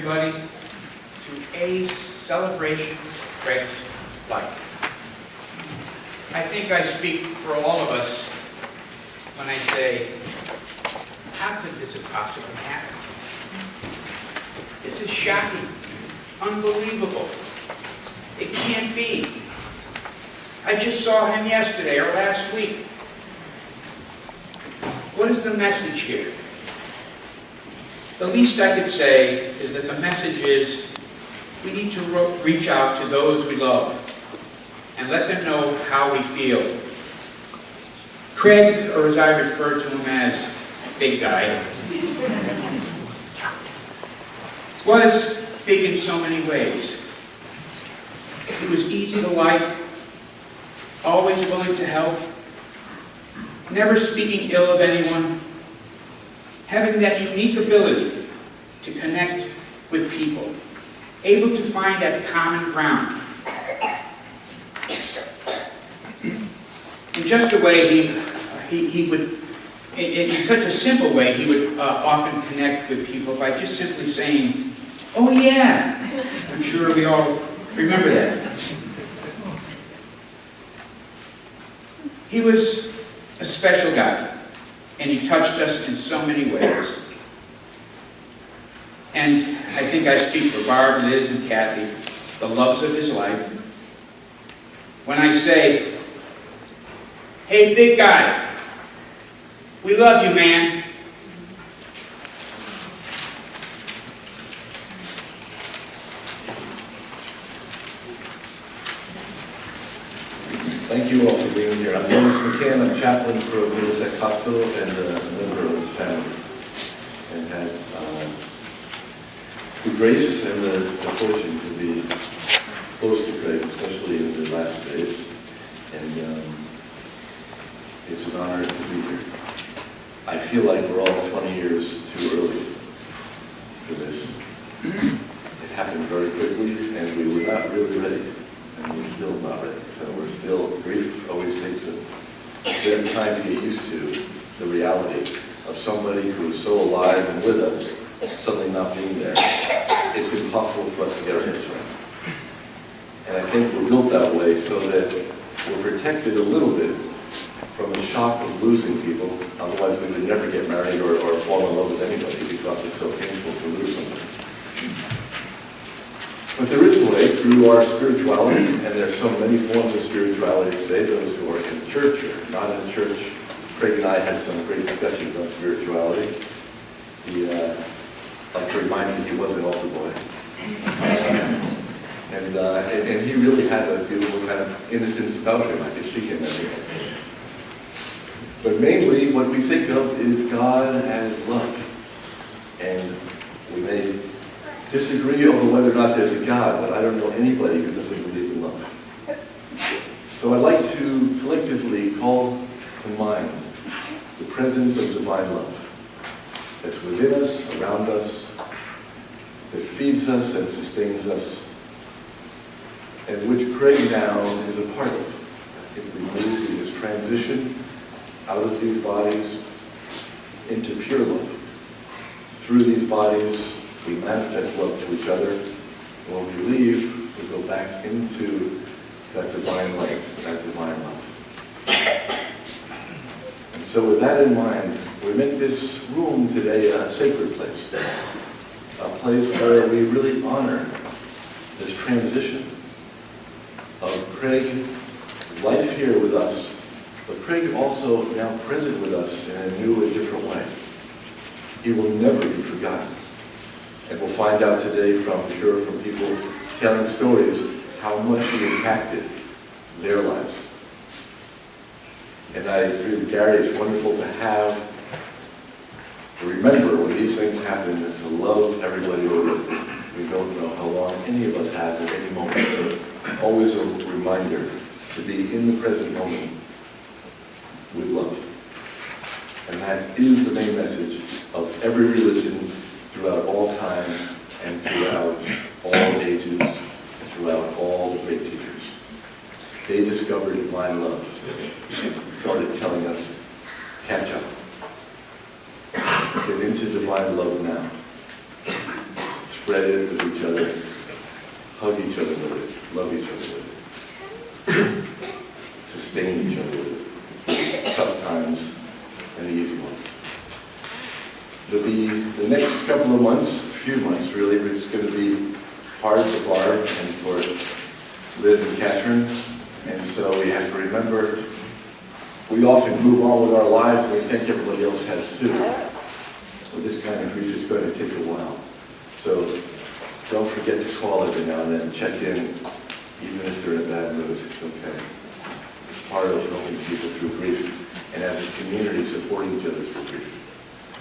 everybody to a celebration of Craig's life. I think I speak for all of us when I say, how could this have possibly happened? This is shocking, unbelievable. It can't be. I just saw him yesterday or last week. What is the message here? The least I could say is that the message is we need to reach out to those we love and let them know how we feel. Craig, or as I refer to him as Big Guy, was big in so many ways. He was easy to like, always willing to help, never speaking ill of anyone, having that unique ability to connect with people, able to find that common ground. In just a way, he would, in such a simple way, he would often connect with people by just simply saying, "Oh yeah." I'm sure we all remember that. He was a special guy, and he touched us in so many ways. And I think I speak for Barb, Liz, and Kathy, the loves of his life, when I say, "Hey, Big Guy, we love you, man." Thank you all for being here. I'm Dennis McCann. I'm chaplain for Middlesex Hospital and a member of the family. And had the grace and the fortune to be close to Craig, especially in the last days. And it's an honor to be here. I feel like we're all 20 years too early for this. It happened very quickly, and we were not really ready. And we're still not ready. So we're still, grief always takes a bit of time to get used to the reality of somebody who is so alive and with us, suddenly not being there. It's impossible for us to get our heads around. And I think we're built that way so that we're protected a little bit from the shock of losing people. Otherwise we would never get married or fall in love with anybody because it's so painful to lose somebody. But there is a way through our spirituality, and there are so many forms of spirituality today, those who are in church or not in church. Craig and I had some great discussions on spirituality. He, like to remind me, he was an altar boy. And he really had a beautiful kind of innocence about him. I could see him as a altar boy. But mainly, what we think of is God as love. And we may disagree over whether or not there's a God, but I don't know anybody who doesn't believe in love. So I'd like to collectively call to mind the presence of divine love that's within us, around us, that feeds us and sustains us, and which Craig now is a part of. I think we move in this transition out of these bodies into pure love. Through these bodies, we manifest love to each other. When we leave, we go back into that divine life, that divine love. And so with that in mind, we make this room today a sacred place. A place where we really honor this transition of Craig's life here with us, but Craig also now present with us in a new and different way. He will never be forgotten. And we'll find out today from people telling stories how much he impacted their lives. And I agree with Gary, it's wonderful to remember when these things happen, to love everybody we're with. We don't know how long any of us have at any moment. So always a reminder to be in the present moment with love. And that is the main message of every religion throughout all time and throughout all ages and throughout all the great teachers. They discovered divine love and started telling us, catch up. Get into divine love now. It's spread it with each other, hug each other with it, love each other with it, sustain each other with it, tough times and the easy ones. There'll be the next couple of months, a few months really, it's going to be hard for Barb and for Liz and Catherine, and so we have to remember we often move on with our lives and we think everybody else has too. So this kind of grief is going to take a while. So don't forget to call every now and then, check in, even if they're in a bad mood, it's okay. It's part of helping people through grief, and as a community supporting each other through grief.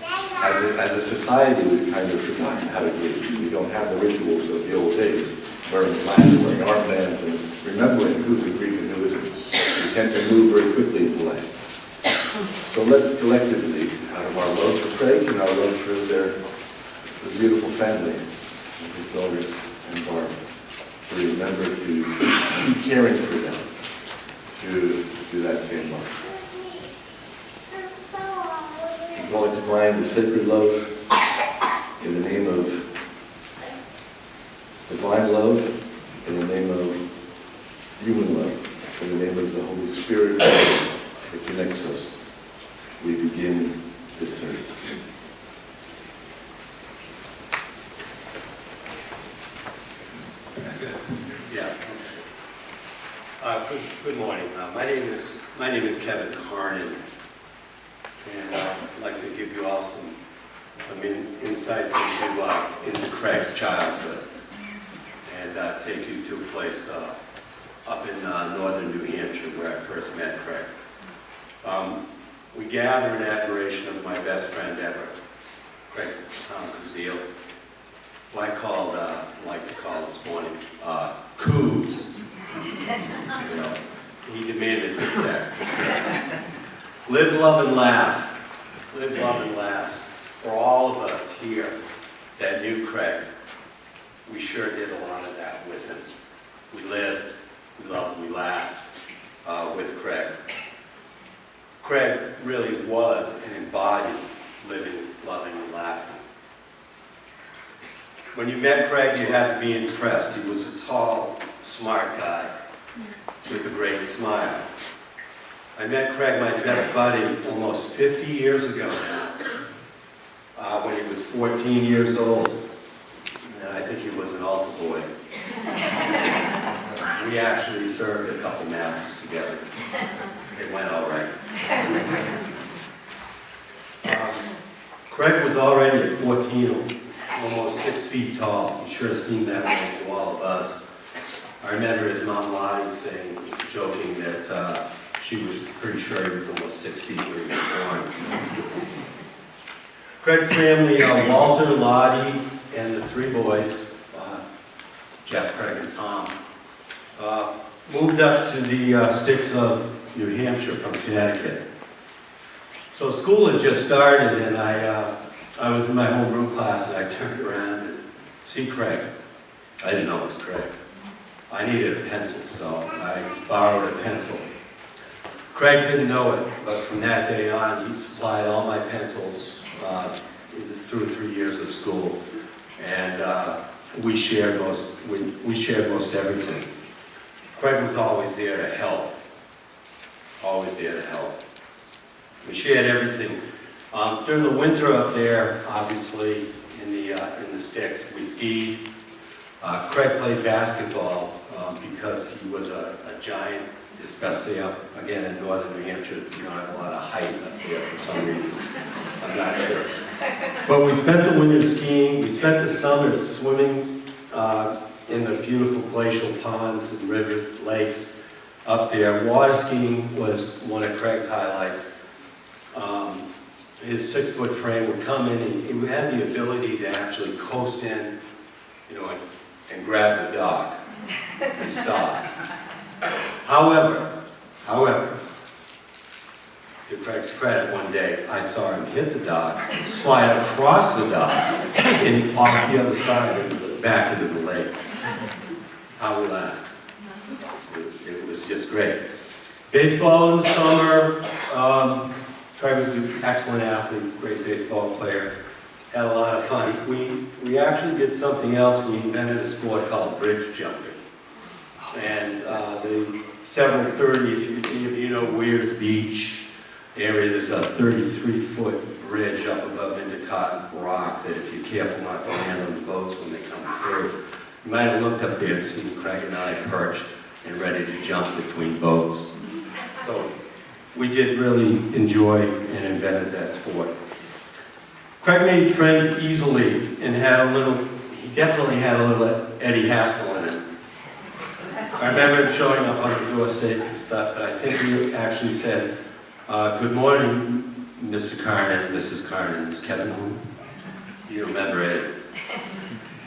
As a society, we've kind of forgotten how to grieve. We don't have the rituals of the old days, wearing wearing armbands, and remembering who's in grief and who isn't. We tend to move very quickly into life. So let's collectively, out of our love for Craig and our love for the beautiful family, his daughters and Barb, to remember to keep caring for them, to do that same love. I'm calling to mind the sacred love in the name of divine love, in the name of human love, in the name of the Holy Spirit that connects us. We begin this service. Yeah. Good morning. My name is Kevin Carnan, and I'd like to give you all some insights into Craig's childhood, and take you to a place up in northern New Hampshire where I first met Craig. We gather in admiration of my best friend ever, Craig Kuziel, who I like to call this morning, Kuz. You know, he demanded respect. Live, love, and laugh. Live, love, and laugh. For all of us here that knew Craig, we sure did a lot of that with him. We lived, we loved, we laughed with Craig. Craig really was an embodied living, loving, and laughing. When you met Craig, you had to be impressed. He was a tall, smart guy with a great smile. I met Craig, my best buddy, almost 50 years ago now, when he was 14 years old. And I think he was an altar boy. We actually served a couple masses together. It went all right. Craig was already at 14, almost 6 feet tall. He sure seemed that way to all of us. I remember his mom Lottie saying, joking, that she was pretty sure he was almost 6 feet when he was born. Craig's family, Walter, Lottie, and the three boys, Jeff, Craig, and Tom, moved up to the sticks of New Hampshire from Connecticut. So school had just started, and I was in my homeroom class, and I turned around to see Craig. I didn't know it was Craig. I needed a pencil, so I borrowed a pencil. Craig didn't know it, but from that day on, he supplied all my pencils through 3 years of school, and we shared most everything. Craig was always there to help. Always there to help. We shared everything. During the winter up there, obviously in the sticks, we skied. Craig played basketball because he was a giant, especially up again in northern New Hampshire. You don't have a lot of height up there for some reason. I'm not sure. But we spent the winter skiing. We spent the summers swimming in the beautiful glacial ponds and rivers, lakes up there. Water skiing was one of Craig's highlights. His 6-foot frame would come in, and he had the ability to actually coast in, you know, and grab the dock and stop. However, to Craig's credit, one day I saw him hit the dock, slide across the dock, and off the other side back into the lake. How we laughed. It was just great. Baseball in the summer. Craig was an excellent athlete, great baseball player. Had a lot of fun. We actually did something else. We invented a sport called bridge jumping. And the 730, if any of you know Weirs Beach area, there's a 33-foot bridge up above Endicott Rock that if you're careful not to land on the boats when they come through. You might have looked up there and seen Craig and I perched and ready to jump between boats. So we did really enjoy and invented that sport. Craig made friends easily and he definitely had a little Eddie Haskell in him. I remember him showing up on the doorstep and stuff, but I think he actually said, good morning, Mr. Carnan, Mrs. Carnan. Is Kevin home? You remember Eddie.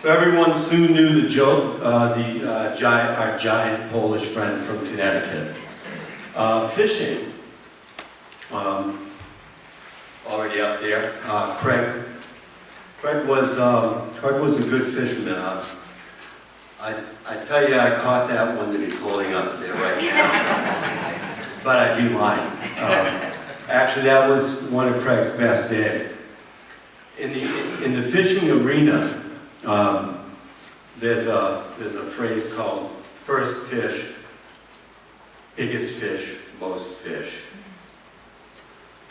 So everyone soon knew the joke, our giant Polish friend from Connecticut. Fishing, already up there. Craig was a good fisherman. I tell you, I caught that one that he's holding up there right now. But I'd be lying. Actually, that was one of Craig's best days. In the fishing arena, there's a phrase called first fish, biggest fish, most fish.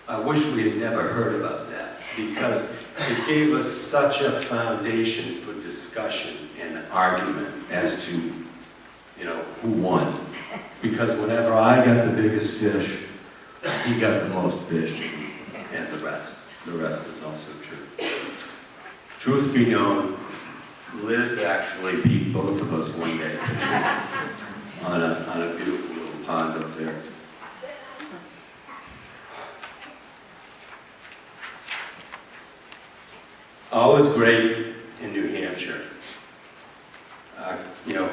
I wish we had never heard about that because it gave us such a foundation for discussion and argument as to, who won. Because whenever I got the biggest fish, he got the most fish, and the rest. The rest is also true. Truth be known, Liz actually beat both of us one day fishing on a beautiful little pond up there. Always great in New Hampshire.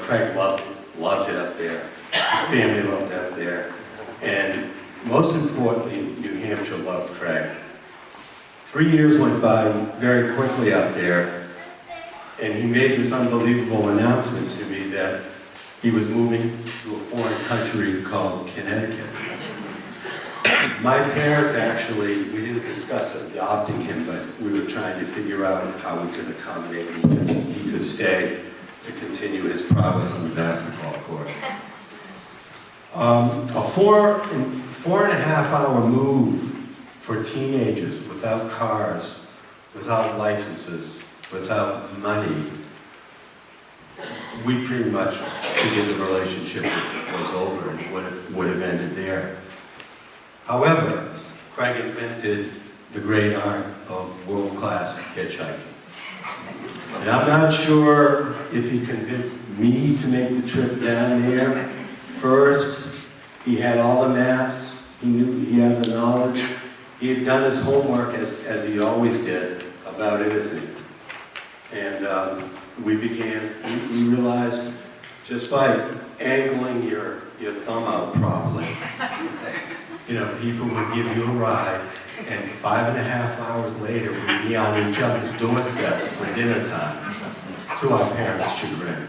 Craig loved it up there. His family loved it up there. And most importantly, New Hampshire loved Craig. 3 years went by very quickly up there, and he made this unbelievable announcement to me that he was moving to a foreign country called Connecticut. My parents actually, we didn't discuss adopting him, but we were trying to figure out how we could accommodate he could stay to continue his prowess on the basketball court. A 4.5 hour move for teenagers without cars, without licenses, without money. We pretty much figured the relationship was over and would have ended there. However, Craig invented the great art of world-class hitchhiking. And I'm not sure if he convinced me to make the trip down there first. He had all the maps, he knew he had the knowledge. He had done his homework as he always did about anything. And we realized just by angling your thumb out properly, people would give you a ride, and 5.5 hours later, we'd be on each other's doorsteps for dinner time, to our parents' chagrin.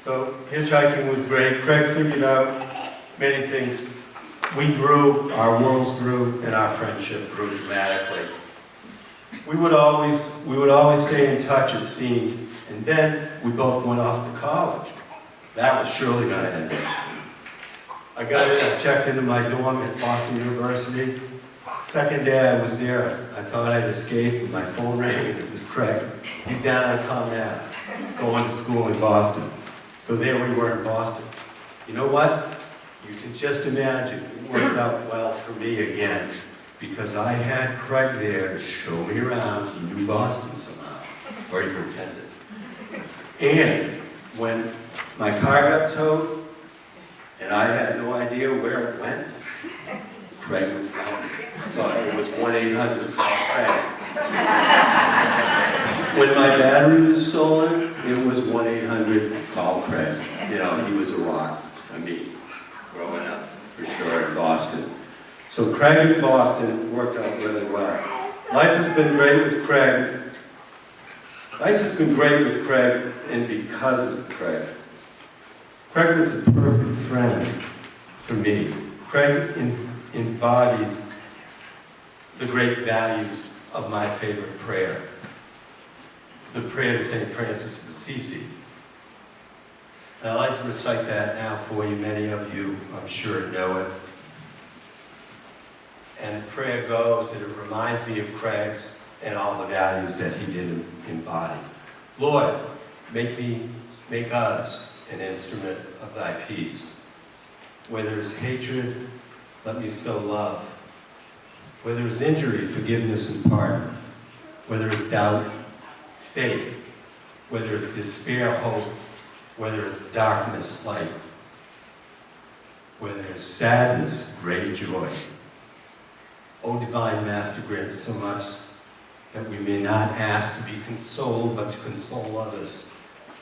So hitchhiking was great. Craig figured out many things. We grew, our worlds grew, and our friendship grew dramatically. We would always stay in touch, it seemed, and then we both went off to college. That was surely going to end it. I checked into my dorm at Boston University. Second day I was there, I thought I'd escape, and my phone rang, and it was Craig. He's down on Comm Ave, going to school in Boston. So there we were in Boston. You know what? You can just imagine, it worked out well for me again, because I had Craig there to show me around. He knew Boston somehow, or he pretended. And when my car got towed, and I had no idea where it went, Craig would find me. So it was 1-800-CRAIG. When my battery was stolen, it was 1-800-CRAIG. He was a rock for me growing up, for sure, in Boston. So Craig in Boston worked out really well. Life has been great with Craig. And because of Craig. Craig was a perfect friend for me. Craig embodied the great values of my favorite prayer, the prayer to St. Francis of Assisi. And I'd like to recite that now for you. Many of you, I'm sure, know it. And the prayer goes that it reminds me of Craig's and all the values that he did embody. Lord, make us an instrument of thy peace. Where there is hatred, let me sow love. Where there is injury, forgiveness and pardon. Where there is doubt, faith. Where there is despair, hope. Where there is darkness, light. Where there is sadness, great joy. O divine Master, grant so much that we may not ask to be consoled, but to console others,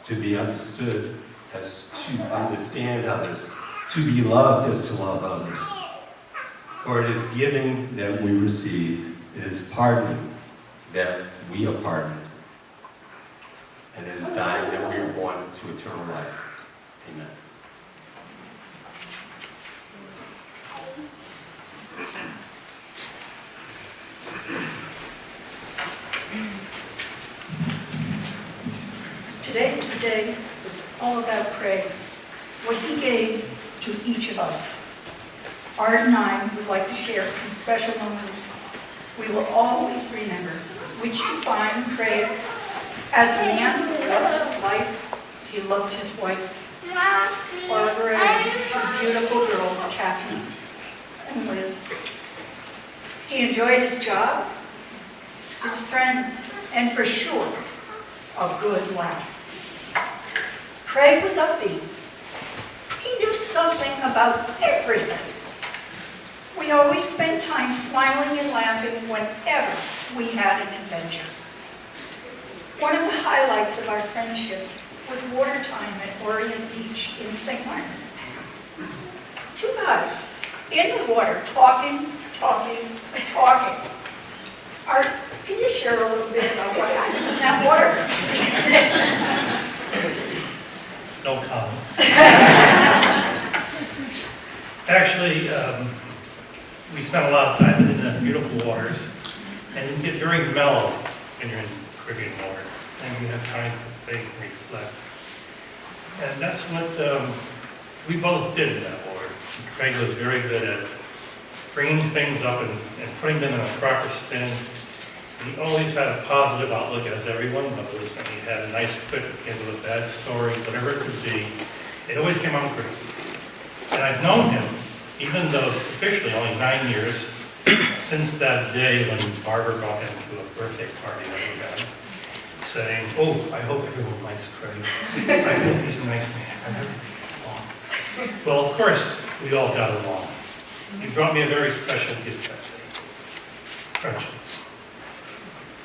to be understood as to understand others, to be loved as to love others. For it is giving that we receive, it is pardoning that we are pardoned, and it is dying that we are born to eternal life. Amen. Today is a day that's all about Craig, what he gave to each of us. Art and I would like to share some special moments we will always remember, which define Craig as a man who loved his life, he loved his wife, Barbara, and his two beautiful girls, Catherine and Liz. He enjoyed his job, his friends, and for sure, a good laugh. Craig was upbeat. He knew something about everything. We always spent time smiling and laughing whenever we had an adventure. One of the highlights of our friendship was water time at Orient Beach in St. Martin. Two guys in the water talking. Art, can you share a little bit about what happened in that water? No comment. Actually, we spent a lot of time in the beautiful waters, and you get very mellow when you're in Caribbean water, and you have time to think and reflect. And that's what we both did in that water. Craig was very good at bringing things up and putting them in a proper spin. He always had a positive outlook, as everyone knows, and he had a nice, quick, into a bad story, whatever it could be. It always came out great. And I've known him, even though officially only 9 years, since that day when Barbara brought him to a birthday party that we had, saying, "Oh, I hope everyone likes Craig. I hope he's a nice man. I hope we get along." Well, of course, we all got along. He brought me a very special gift that day, friendship.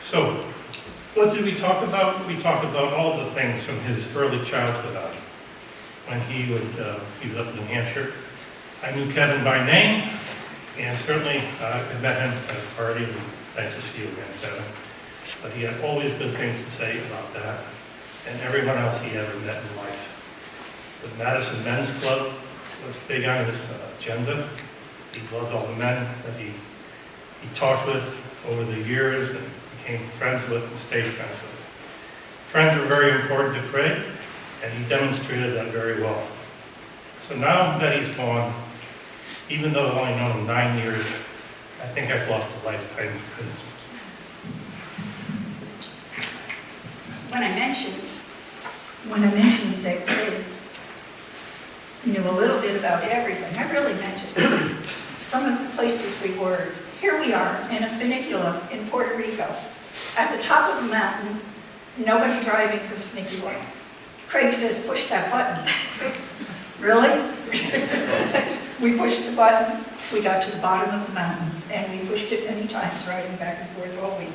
So, what did we talk about? We talked about all the things from his early childhood on. When he was up in New Hampshire. I knew Kevin by name, and certainly I met him at a party, and nice to see you again, Kevin. But he had always good things to say about that, and everyone else he ever met in life. The Madison Men's Club was big on his agenda. He loved all the men that he talked with over the years and became friends with and stayed friends with. Friends were very important to Craig, and he demonstrated that very well. So now that he's gone, even though I've only known him 9 years, I think I've lost a lifetime friend. When I mentioned that Craig knew a little bit about everything, I really meant it. Some of the places we were, here we are in a funicula in Puerto Rico. At the top of the mountain, nobody driving the funicula. Craig says, "Push that button." Really? We pushed the button, we got to the bottom of the mountain, and we pushed it many times, riding back and forth all week.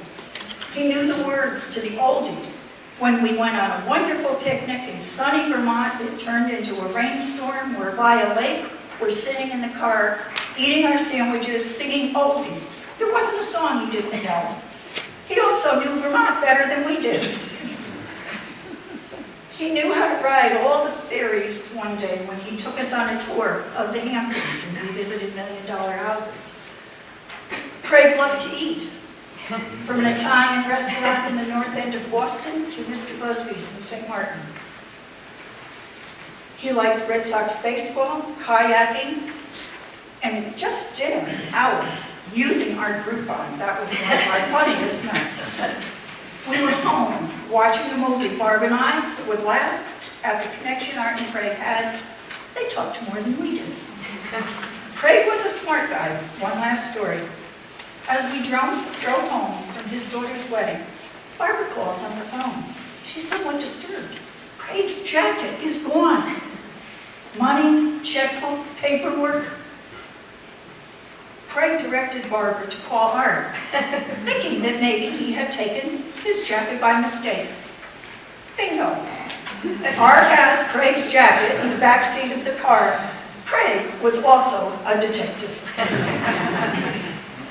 He knew the words to the oldies. When we went on a wonderful picnic in sunny Vermont, it turned into a rainstorm. We're by a lake, we're sitting in the car, eating our sandwiches, singing oldies. There wasn't a song he didn't know. He also knew Vermont better than we did. He knew how to ride all the ferries one day when he took us on a tour of the Hamptons and we visited $1 million houses. Craig loved to eat. From an Italian restaurant in the north end of Boston to Mr. Busby's in St. Martin. He liked Red Sox baseball, kayaking, and just did an hour using our Groupon. That was one of our funniest nights. We were home watching a movie. Barb and I would laugh at the connection Art and Craig had. They talked more than we did. Craig was a smart guy. One last story. As we drove home from his daughter's wedding, Barbara calls on the phone. She's somewhat disturbed. Craig's jacket is gone. Money, checkbook, paperwork. Craig directed Barbara to call Art, thinking that maybe he had taken his jacket by mistake. Bingo. Art has Craig's jacket in the back seat of the car. Craig was also a detective.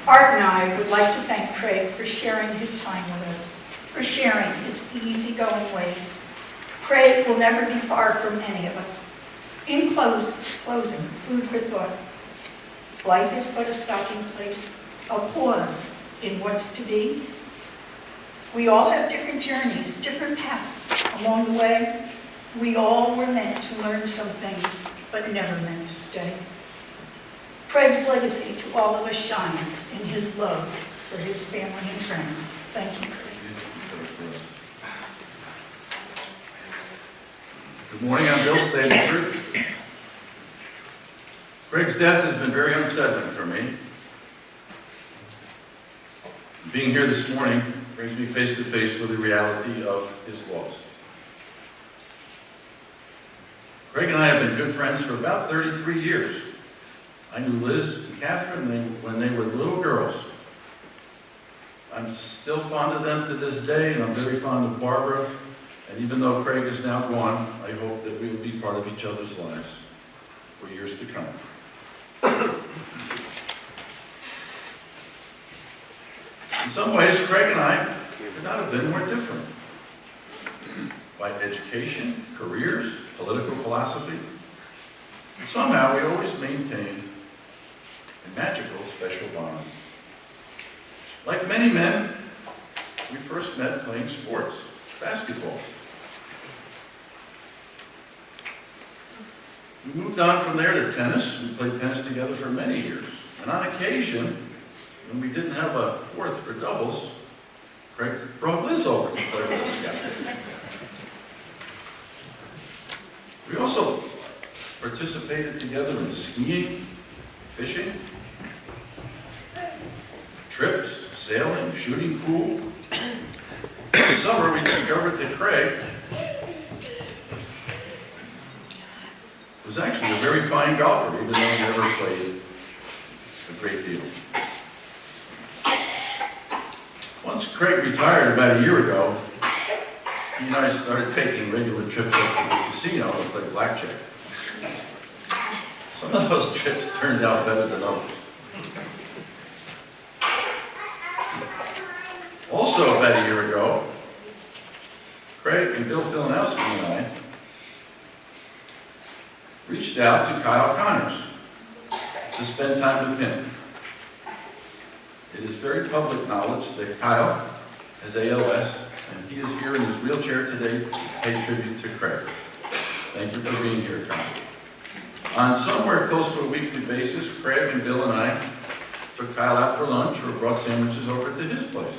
Art and I would like to thank Craig for sharing his time with us, for sharing his easygoing ways. Craig will never be far from any of us. In closing, food for thought. Life is but a stopping place, a pause in what's to be. We all have different journeys, different paths along the way. We all were meant to learn some things, but never meant to stay. Craig's legacy to all of us shines in his love for his family and friends. Thank you, Craig. Good morning, I'm Bill Stabenford. Craig's death has been very unsettling for me. Being here this morning brings me face to face with the reality of his loss. Craig and I have been good friends for about 33 years. I knew Liz and Catherine when they were little girls. I'm still fond of them to this day, and I'm very fond of Barbara. And even though Craig is now gone, I hope that we will be part of each other's lives for years to come. In some ways, Craig and I could not have been more different. By education, careers, political philosophy, and somehow we always maintained a magical special bond. Like many men, we first met playing sports, basketball. We moved on from there to tennis. We played tennis together for many years. And on occasion, when we didn't have a fourth for doubles, Craig brought Liz over to play with us again. We also participated together in skiing, fishing, trips, sailing, shooting pool. This summer, we discovered that Craig was actually a very fine golfer, even though he never played a great deal. Once Craig retired about a year ago, he and I started taking regular trips up to the casino to play blackjack. Some of those trips turned out better than others. Also about a year ago, Craig and Bill Filanowski and I reached out to Kyle Connors to spend time with him. It is very public knowledge that Kyle has ALS, and he is here in his wheelchair today to pay tribute to Craig. Thank you for being here, Kyle. On somewhere close to a weekly basis, Craig and Bill and I took Kyle out for lunch or brought sandwiches over to his place.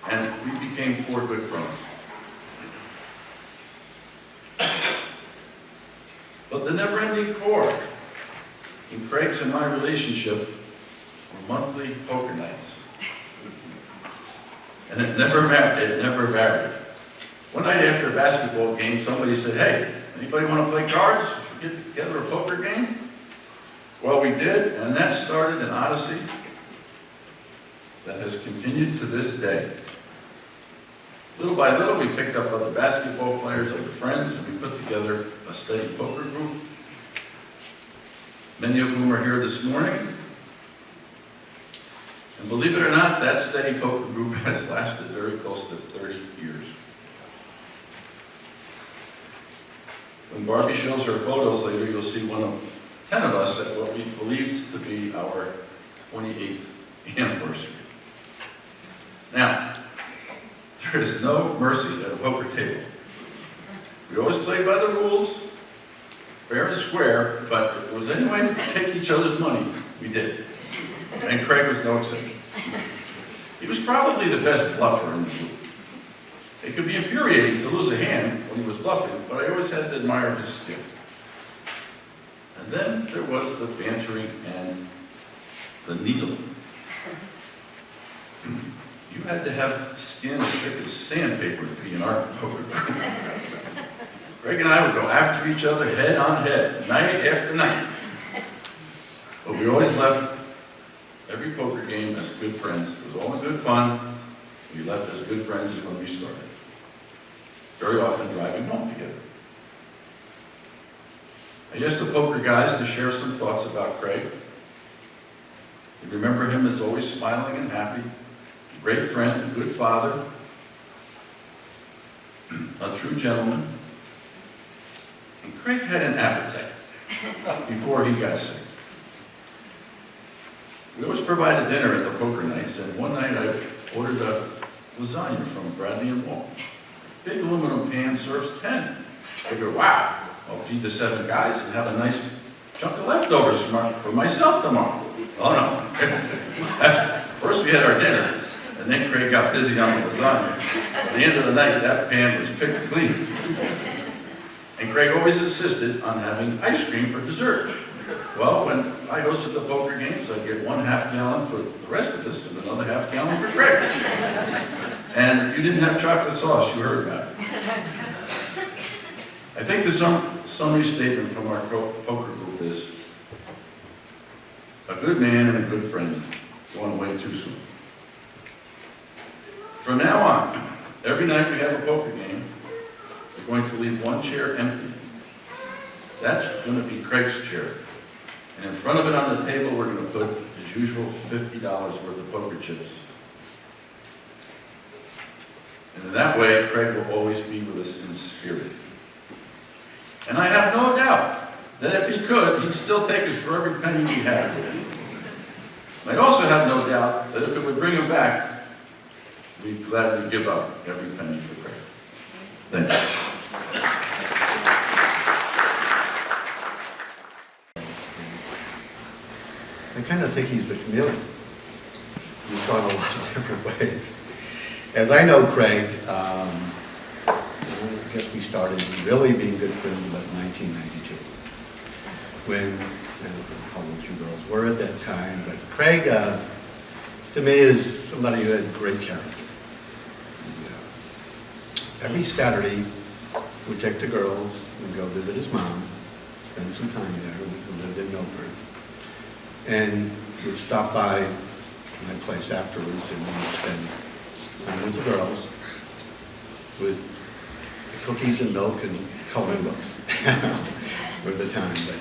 And we became 4 good friends. But the never-ending core in Craig's and my relationship were monthly poker nights. And it never varied. One night after a basketball game, somebody said, "Hey, anybody want to play cards? Should we get together a poker game?" Well, we did, and that started an odyssey that has continued to this day. Little by little, we picked up other basketball players, other friends, and we put together a steady poker group, many of whom are here this morning. And believe it or not, that steady poker group has lasted very close to 30 years. When Barbie shows her photos later, you'll see 10 of us at what we believed to be our 28th anniversary. Now, there is no mercy at a poker table. We always played by the rules, fair and square, but if there was any way to take each other's money, we did. And Craig was no exception. He was probably the best bluffer in the group. It could be infuriating to lose a hand when he was bluffing, but I always had to admire his skill. And then there was the bantering and the needling. You had to have skin as thick as sandpaper to be an art poker. Greg and I would go after each other head on head, night after night. But we always left every poker game as good friends. It was all in good fun. We left as good friends as when we started. Very often driving home together. I asked the poker guys to share some thoughts about Craig. They remember him as always smiling and happy, a great friend, a good father, a true gentleman. And Craig had an appetite before he got sick. We always provided dinner at the poker nights, and one night I ordered a lasagna from Bradley & Wall. Big aluminum pan serves 10. I figured, wow, I'll feed the 7 guys and have a nice chunk of leftovers for myself tomorrow. Oh no. First we had our dinner, and then Craig got busy on the lasagna. At the end of the night, that pan was picked clean. And Craig always insisted on having ice cream for dessert. Well, when I hosted the poker games, I'd get 1 half-gallon for the rest of us and another half-gallon for Craig. And if you didn't have chocolate sauce, you heard about it. I think the summary statement from our poker group is, a good man and a good friend going away too soon. From now on, every night we have a poker game, we're going to leave 1 chair empty. That's going to be Craig's chair. And in front of it on the table, we're going to put his usual $50 worth of poker chips. And in that way, Craig will always be with us in spirit. And I have no doubt that if he could, he'd still take us for every penny we had. And I also have no doubt that if it would bring him back, we'd gladly give up every penny for Craig. Thank you. I kind of think he's the chameleon. He's gone a lot of different ways. As I know Craig, I guess we started really being good friends about 1992, when, I don't know how old you girls were at that time, but Craig, to me, is somebody who had great character. Every Saturday, we'd take the girls and go visit his mom, spend some time there. We lived in Milford. And we'd stop by my place afterwards and we'd spend time with the girls with cookies and milk and coloring books for the time. But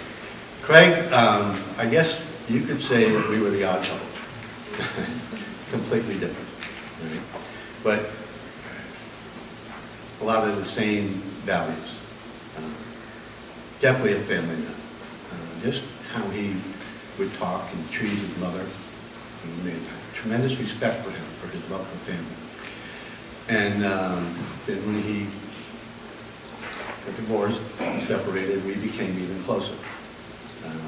Craig, I guess you could say that we were the odd couple. Completely different. Right? But a lot of the same values. Definitely a family man. Just how he would talk and treat his mother. He made tremendous respect for him, for his love for family. And then when he got divorced and separated, we became even closer.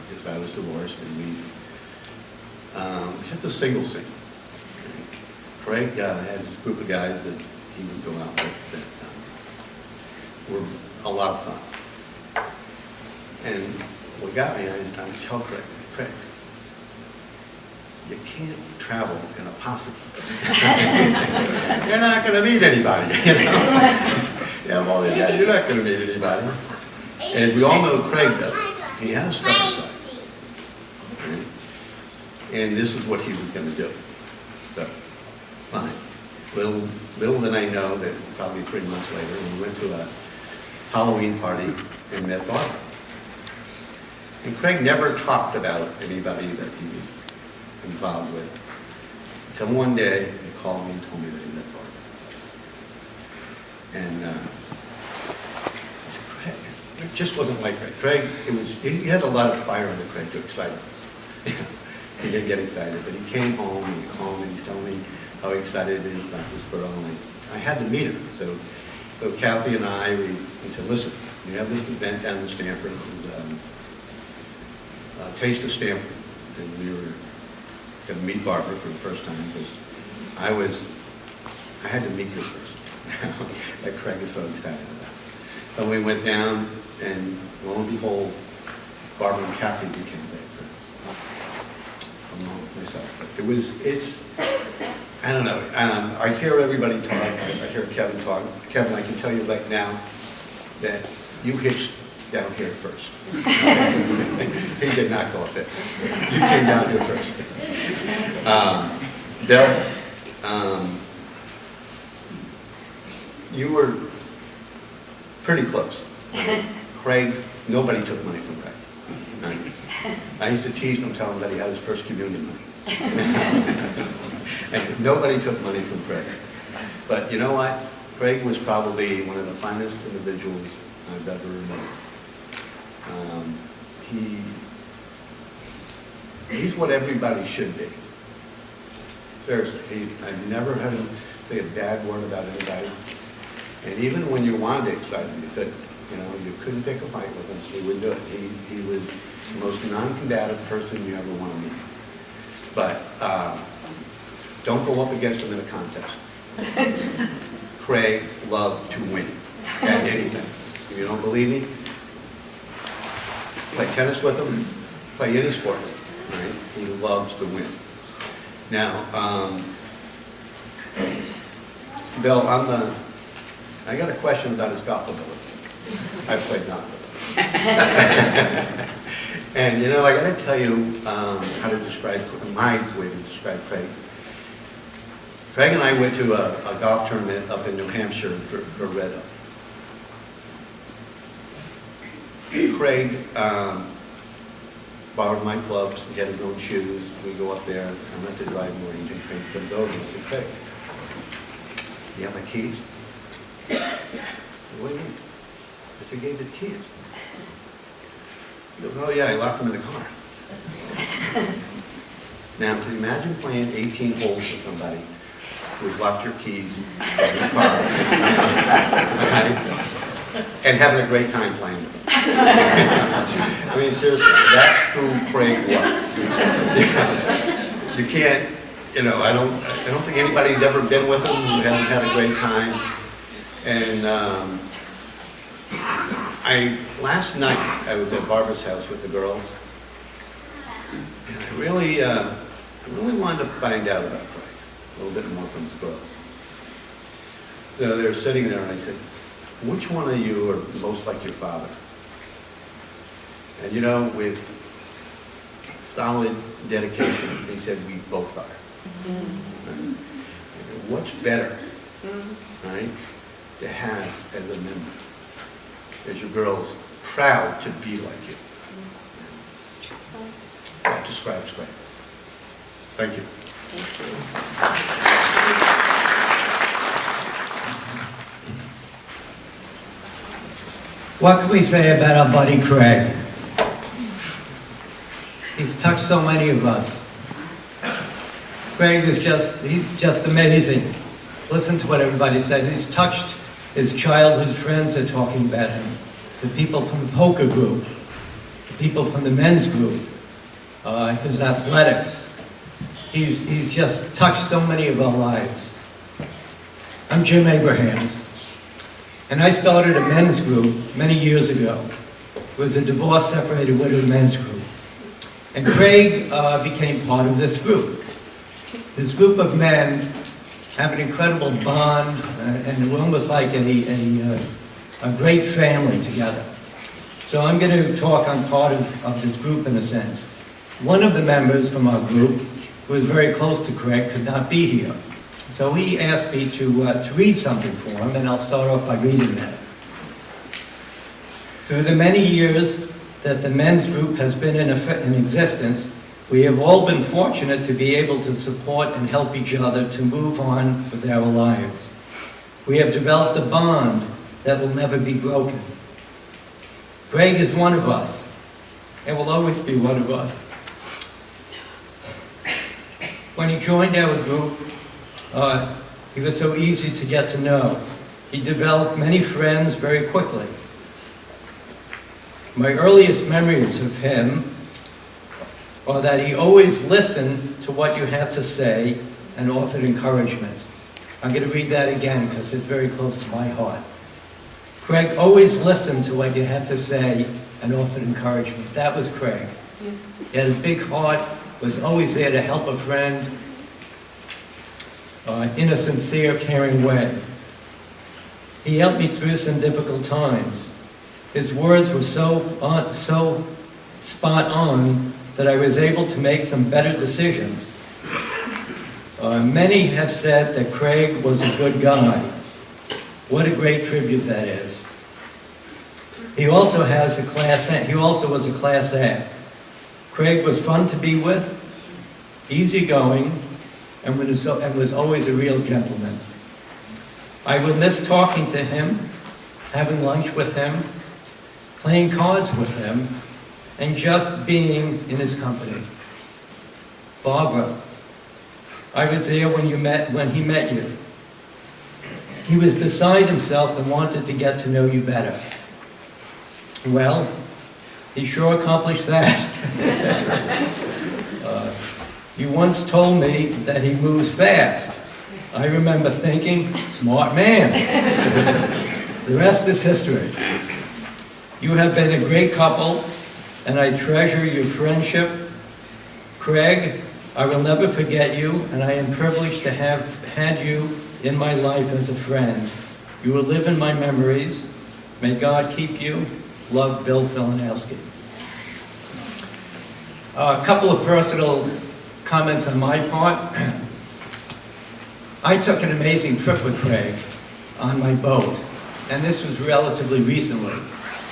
Because I was divorced and we hit the singles thing. Craig had this group of guys that he would go out with that were a lot of fun. And what got me, I would tell Craig, you can't travel in a posse. You're not going to meet anybody, you know. You're not going to meet anybody. And we all know Craig does. He had a stubborn side. Right? And this is what he was going to do. So, fine. Little did I know that probably 3 months later, we went to a Halloween party and met Barbara. And Craig never talked about anybody that he was involved with. Until one day, he called me and told me that he met Barbara. And Craig, it just wasn't like Craig. Craig, he had a lot of fire under Craig to excite him. He didn't get excited, but he came home and he called me and told me how excited he is about this girl. And I had to meet her. So Kathy and I, we said, listen, we have this event down in Stanford. It was Taste of Stanford. And we were going to meet Barbara for the first time because I had to meet this person that Craig is so excited about. So we went down, and lo and behold, Barbara and Kathy became very good. Along with myself. But I don't know. I hear everybody talk. I hear Kevin talk. Kevin, I can tell you right now that you hitched down here first. He did not go up there. You came down here first. Bill, you were pretty close. Craig, nobody took money from Craig. I used to tease him, tell him that he had his first communion money. And nobody took money from Craig. But you know what? Craig was probably one of the finest individuals I've ever met. He's what everybody should be. I've never heard him say a bad word about anybody. And even when you wanted to excite him, you couldn't pick a fight with him. He would do it. He was the most non-combative person you ever want to meet. But don't go up against him in a contest. Craig loved to win at anything. If you don't believe me, play tennis with him, play any sport with him, right? He loves to win. Now, Bill, I got a question about his golf ability. I've played golf with him. And I got to tell you how to describe, my way to describe Craig. Craig and I went to a golf tournament up in New Hampshire for Red Oak. Craig borrowed my clubs, he had his own shoes. We go up there, I went to drive range, and Craig comes over and said, Craig, you have my keys? I said, what do you mean? I said, gave you the keys. He goes, oh yeah, I left them in the car. Now, can you imagine playing 18 holes with somebody who's left your keys in the car, and having a great time playing with them? I mean, seriously, that's who Craig was. You can't, I don't think anybody's ever been with him who hasn't had a great time. And last night I was at Barbara's house with the girls, and I really wanted to find out about Craig a little bit more from the girls. They were sitting there, and I said, which one of you are most like your father? And with solid dedication, they said we both are. And what's better, right, to have as a member? As your girls proud to be like you. That describes Craig. Thank you. What can we say about our buddy Craig? He's touched so many of us. Craig he's just amazing. Listen to what everybody says. He's touched his childhood friends are talking about him. The people from the poker group, the people from the men's group, his athletics. He's just touched so many of our lives. I'm Jim Abrahams. And I started a men's group many years ago. It was a divorced, separated, widowed men's group. And Craig became part of this group. This group of men have an incredible bond, and we're almost like a great family together. So I'm going to talk on part of this group in a sense. One of the members from our group, who is very close to Craig, could not be here. So he asked me to read something for him, and I'll start off by reading that. Through the many years that the men's group has been in existence, we have all been fortunate to be able to support and help each other to move on with our lives. We have developed a bond that will never be broken. Craig is one of us, and will always be one of us. When he joined our group, He was so easy to get to know. He developed many friends very quickly. My earliest memories of him are that he always listened to what you had to say and offered encouragement. I'm going to read that again because it's very close to my heart. Craig always listened to what you had to say and offered encouragement. That was Craig. He had a big heart, was always there to help a friend in a sincere, caring way. He helped me through some difficult times. His words were so spot on that I was able to make some better decisions. Many have said that Craig was a good guy. What a great tribute that is. He also has a class A. He also was a class A. Craig was fun to be with, easygoing, and was always a real gentleman. I would miss talking to him, having lunch with him, playing cards with him, and just being in his company. Barbara, I was there when he met you. He was beside himself and wanted to get to know you better. Well, he sure accomplished that. You once told me that he moves fast. I remember thinking, smart man. The rest is history. You have been a great couple, and I treasure your friendship. Craig, I will never forget you, and I am privileged to have had you in my life as a friend. You will live in my memories. May God keep you. Love, Bill Filanowski. A couple of personal comments on my part. I took an amazing trip with Craig on my boat, and this was relatively recently.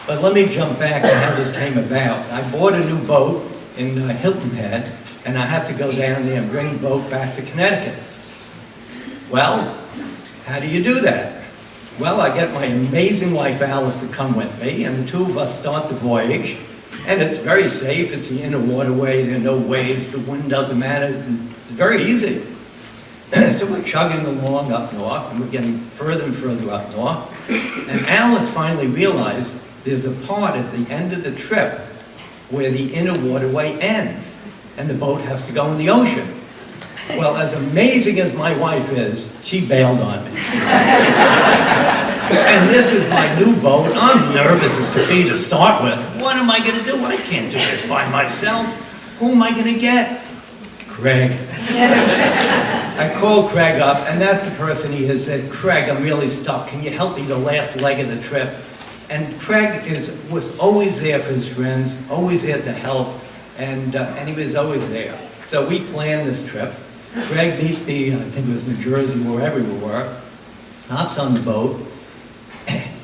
But let me jump back to how this came about. I bought a new boat in Hilton Head, and I had to go down there and bring the boat back to Connecticut. Well, how do you do that? Well, I get my amazing wife Alice to come with me, and the two of us start the voyage. And it's very safe. It's the inner waterway. There are no waves. The wind doesn't matter. It's very easy. So we're chugging along up north, and we're getting further and further up north. And Alice finally realized there's a part at the end of the trip where the inner waterway ends, and the boat has to go in the ocean. Well, as amazing as my wife is, she bailed on me. And this is my new boat. I'm nervous as could be to start with. What am I going to do? I can't do this by myself. Who am I going to get? Craig. I called Craig up, and that's the person he has said, Craig, I'm really stuck. Can you help me the last leg of the trip? And Craig was always there for his friends, always there to help, and he was always there. So we planned this trip. Craig meets me, I think it was New Jersey, wherever we were, hops on the boat,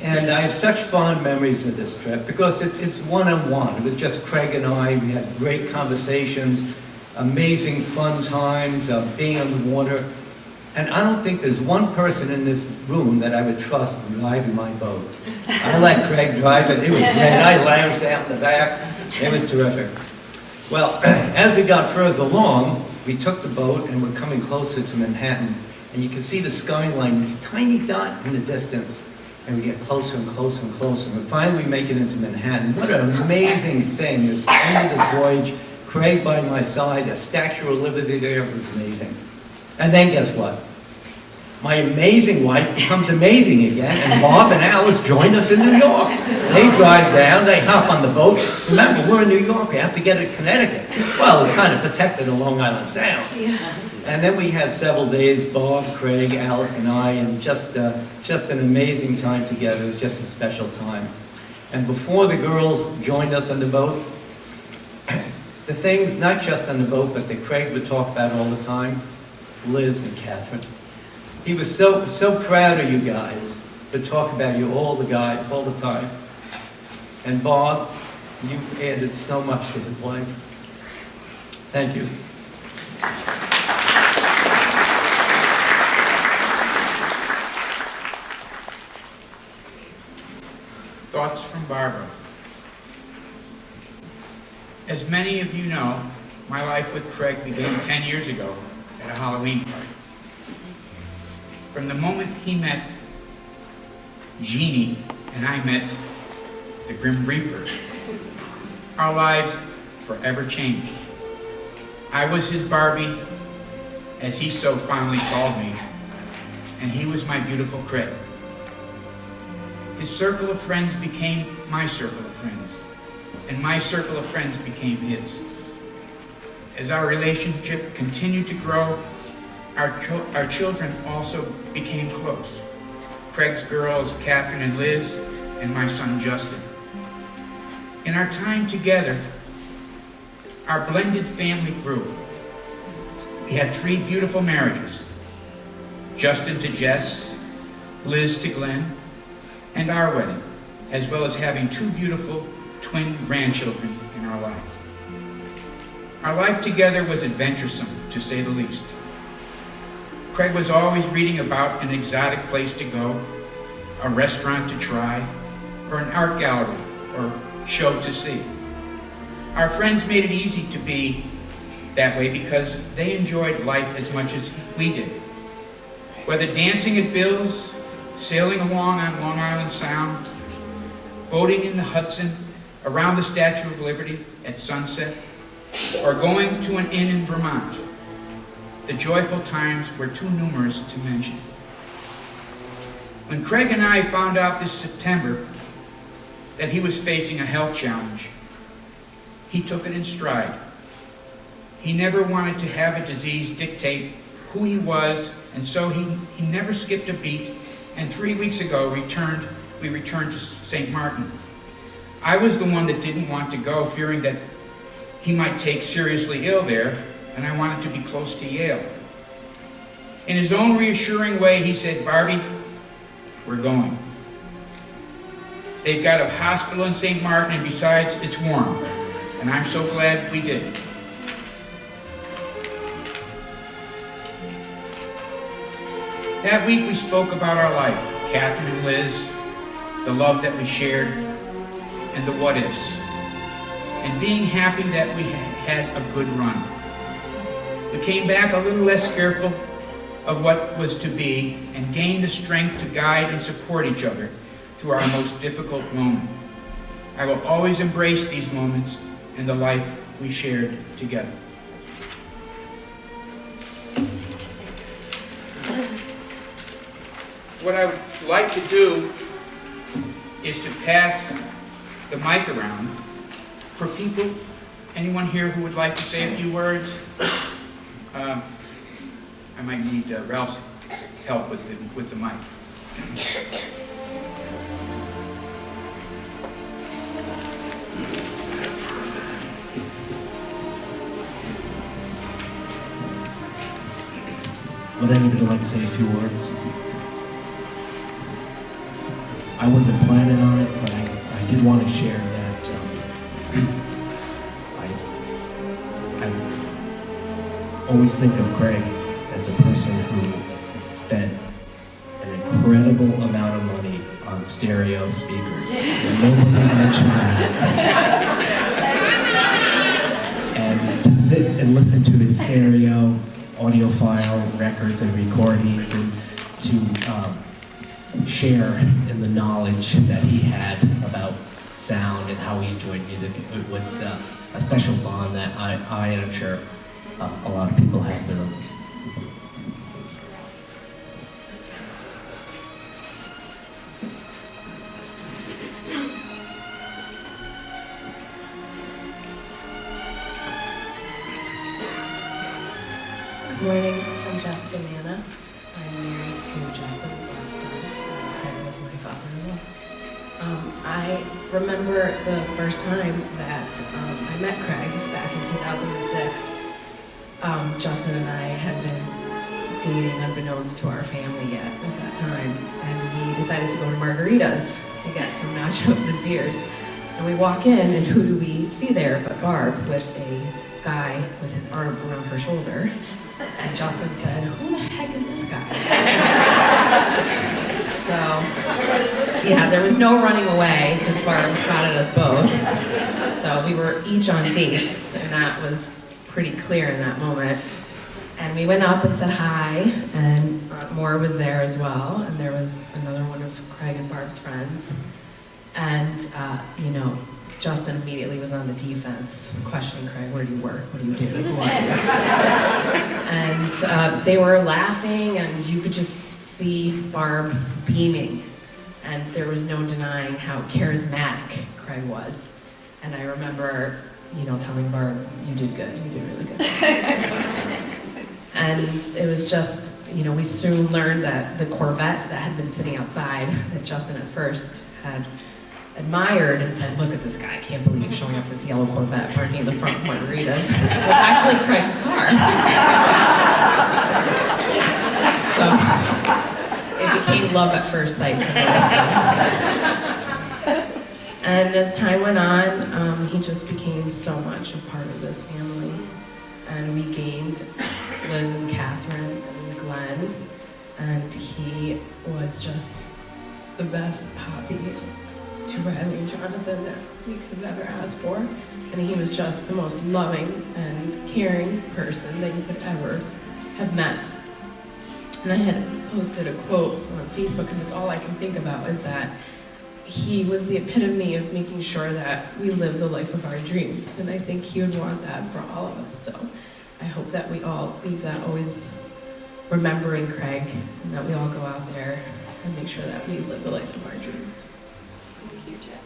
and I have such fond memories of this trip because it's one-on-one. It was just Craig and I. We had great conversations, amazing fun times, being on the water. And I don't think there's one person in this room that I would trust driving my boat. I let Craig drive it. It was great. I lounged out the back. It was terrific. Well, as we got further along, we took the boat and we're coming closer to Manhattan. And you can see the skyline, this tiny dot in the distance. And we get closer and closer and closer. And finally we make it into Manhattan. What an amazing thing. This end of the voyage, Craig by my side, a Statue of Liberty there, was amazing. And then guess what? My amazing wife becomes amazing again, and Bob and Alice join us in New York. They drive down, they hop on the boat. Remember, we're in New York, we have to get to Connecticut. Well, it's kind of protected on Long Island Sound. Yeah. And then we had several days, Bob, Craig, Alice, and I, and just an amazing time together. It was just a special time. And before the girls joined us on the boat, the things, not just on the boat, but that Craig would talk about all the time, Liz and Catherine. He was so proud of you guys, to talk about you all the time. And Bob, you've added so much to his life. Thank you. Thoughts from Barbara. As many of you know, my life with Craig began 10 years ago at a Halloween party. From the moment he met Jeannie and I met the Grim Reaper, our lives forever changed. I was his Barbie, as he so fondly called me, and he was my beautiful Craig. His circle of friends became my circle of friends, and my circle of friends became his. As our relationship continued to grow, our children also became close. Craig's girls, Catherine and Liz, and my son Justin. In our time together, our blended family grew. We had 3 beautiful marriages, Justin to Jess, Liz to Glenn, and our wedding, as well as having 2 beautiful twin grandchildren in our life. Our life together was adventuresome, to say the least. Craig was always reading about an exotic place to go, a restaurant to try, or an art gallery or show to see. Our friends made it easy to be that way because they enjoyed life as much as we did. Whether dancing at Bill's, sailing along on Long Island Sound, boating in the Hudson, around the Statue of Liberty at sunset, or going to an inn in Vermont, the joyful times were too numerous to mention. When Craig and I found out this September that he was facing a health challenge, he took it in stride. He never wanted to have a disease dictate who he was, and so he never skipped a beat, and 3 weeks ago we returned to St. Martin. I was the one that didn't want to go, fearing that he might take seriously ill there, and I wanted to be close to Yale. In his own reassuring way, he said, "Barbie, we're going." They've got a hospital in St. Martin, and besides, it's warm, and I'm so glad we did. That week we spoke about our life, Catherine and Liz, the love that we shared, and the what-ifs, and being happy that we had a good run. We came back a little less fearful of what was to be and gained the strength to guide and support each other through our most difficult moment. I will always embrace these moments and the life we shared together. What I would like to do is to pass the mic around for people, anyone here who would like to say a few words. I might need Ralph's help with the mic. Would anybody like to say a few words? I wasn't planning on it, but I did want to share that I always think of Craig as a person who spent an incredible amount of money on stereo speakers. And nobody mentioned that. And to sit and listen to his stereo audiophile records and recordings, and to share in the knowledge that he had about sound and how he enjoyed music. It was a special bond that I and I'm sure a lot of people have with him. Good morning, I'm Jessica Nana. I'm married to Justin, our son. Craig was my father-in-law. I remember the first time that I met Craig back in 2006. Justin and I had been dating unbeknownst to our family yet at that time, and we decided to go to Margaritas to get some nachos and beers. And we walk in, and who do we see there but Barb with a guy with his arm around her shoulder. And Justin said, "Who the heck is this guy?" So, yeah, there was no running away because Barb spotted us both. So we were each on dates, and that was pretty clear in that moment. And we went up and said hi, and Moore was there as well, and there was another one of Craig and Barb's friends. And, you know, Justin immediately was on the defense, questioning Craig, where do you work, what do you do, who are you? And they were laughing, and you could just see Barb beaming. And there was no denying how charismatic Craig was. And I remember, you know, telling Barb, you did good, you did really good. And it was just, you know, we soon learned that the Corvette that had been sitting outside, that Justin at first had admired and said, look at this guy, I can't believe he's showing up this yellow Corvette parking in the front of Margaritas. It was actually Craig's car. So it became love at first sight. And as time went on, he just became so much a part of this family. And we gained Liz and Catherine and Glenn, and he was just the best poppy to Riley and Jonathan that we could have ever asked for. And he was just the most loving and caring person that you could ever have met. And I had posted a quote on Facebook, because it's all I can think about, is that he was the epitome of making sure that we live the life of our dreams. And I think he would want that for all of us. So I hope that we all leave that always remembering Craig, and that we all go out there and make sure that we live the life of our dreams. Thank you, Jeff.